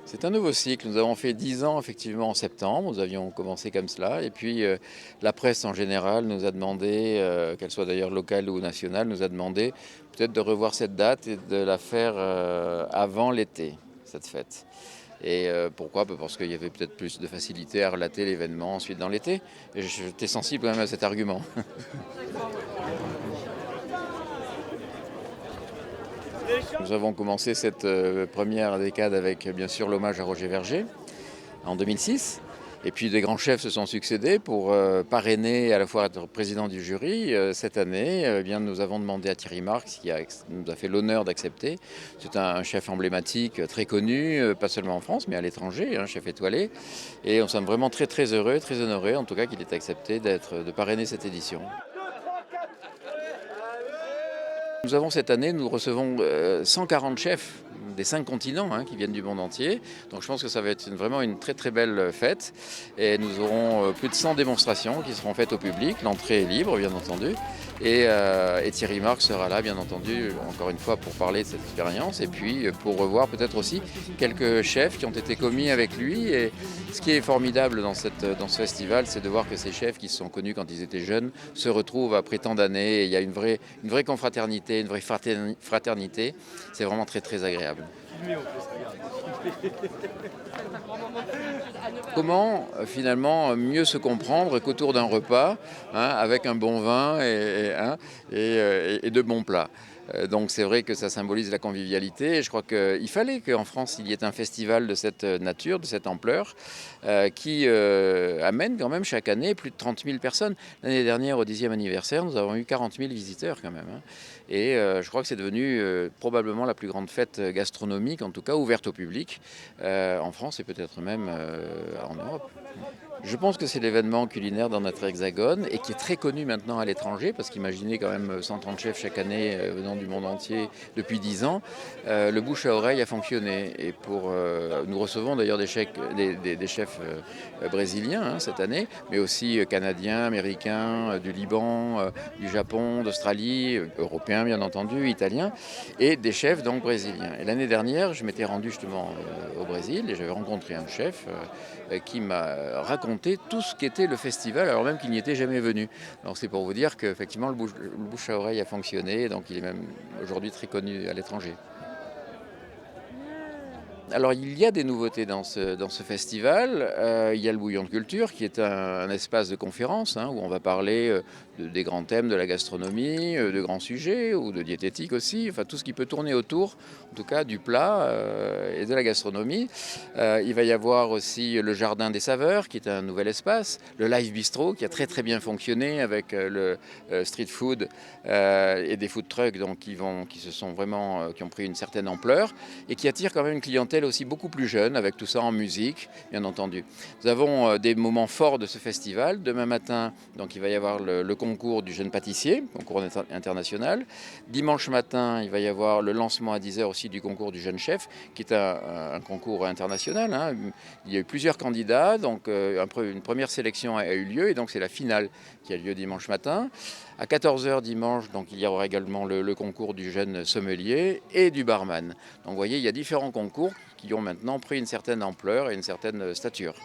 C'est un nouveau cycle. Nous avons fait 10 ans effectivement en septembre. Nous avions commencé comme cela. Et puis la presse en général nous a demandé, qu'elle soit d'ailleurs locale ou nationale, nous a demandé peut-être de revoir cette date et de la faire avant l'été, cette fête. Et pourquoi? Parce qu'il y avait peut-être plus de facilité à relater l'événement ensuite dans l'été. Et j'étais sensible quand même à cet argument. Nous avons commencé cette première décade avec bien sûr l'hommage à Roger Verger en 2006. Et puis des grands chefs se sont succédés pour parrainer et à la fois être président du jury. Cette année, bien, nous avons demandé à Thierry Marx, qui nous a fait l'honneur d'accepter. C'est un chef emblématique, très connu, pas seulement en France, mais à l'étranger, un chef étoilé. Et nous sommes vraiment très très heureux, très honorés en tout cas qu'il ait accepté de parrainer cette édition. Nous avons cette année, nous recevons 140 chefs des 5 continents qui viennent du monde entier. Donc je pense que ça va être vraiment une très très belle fête. Et nous aurons plus de 100 démonstrations qui seront faites au public. L'entrée est libre, bien entendu. Et Thierry Marx sera là, bien entendu, encore une fois, pour parler de cette expérience. Et puis pour revoir peut-être aussi quelques chefs qui ont été commis avec lui. Et ce qui est formidable dans ce festival, c'est de voir que ces chefs qui se sont connus quand ils étaient jeunes se retrouvent après tant d'années. Et il y a une vraie confraternité, une vraie fraternité. C'est vraiment très très agréable. Comment finalement mieux se comprendre qu'autour d'un repas avec un bon vin et de bons plats. Donc c'est vrai que ça symbolise la convivialité et je crois qu'il fallait qu'en France il y ait un festival de cette nature, de cette ampleur qui amène quand même chaque année plus de 30 000 personnes. L'année dernière au 10e anniversaire nous avons eu 40 000 visiteurs quand même. Et je crois que c'est devenu probablement la plus grande fête gastronomique, en tout cas ouverte au public, en France et peut-être même en Europe. Je pense que c'est l'événement culinaire dans notre hexagone et qui est très connu maintenant à l'étranger, parce qu'imaginez quand même 130 chefs chaque année venant du monde entier depuis 10 ans. Le bouche à oreille a fonctionné. Et nous recevons d'ailleurs des chefs brésiliens cette année, mais aussi canadiens, américains, du Liban, du Japon, d'Australie, européens bien entendu, italiens, et des chefs donc brésiliens. Et l'année dernière, je m'étais rendu justement au Brésil et j'avais rencontré un chef qui m'a raconté tout ce qu'était le festival, alors même qu'il n'y était jamais venu. Donc c'est pour vous dire qu'effectivement le bouche à oreille a fonctionné, donc il est même aujourd'hui très connu à l'étranger. Alors il y a des nouveautés dans ce festival. Il y a le Bouillon de Culture qui est un espace de conférence où on va parler des grands thèmes de la gastronomie, de grands sujets ou de diététique aussi, enfin tout ce qui peut tourner autour en tout cas du plat et de la gastronomie. Il va y avoir aussi le Jardin des Saveurs qui est un nouvel espace, le Live Bistro qui a très très bien fonctionné avec le street food et des food trucks donc, qui ont pris une certaine ampleur et qui attirent quand même une clientèle aussi beaucoup plus jeune, avec tout ça en musique, bien entendu. Nous avons des moments forts de ce festival. Demain matin, donc, il va y avoir le concours du jeune pâtissier, concours international. Dimanche matin, il va y avoir le lancement à 10h aussi du concours du jeune chef, qui est un concours international. Il y a eu plusieurs candidats, donc une première sélection a eu lieu, et donc c'est la finale qui a lieu dimanche matin. À 14h dimanche, donc, il y aura également le concours du jeune sommelier et du barman. Donc vous voyez, il y a différents concours qui ont maintenant pris une certaine ampleur et une certaine stature.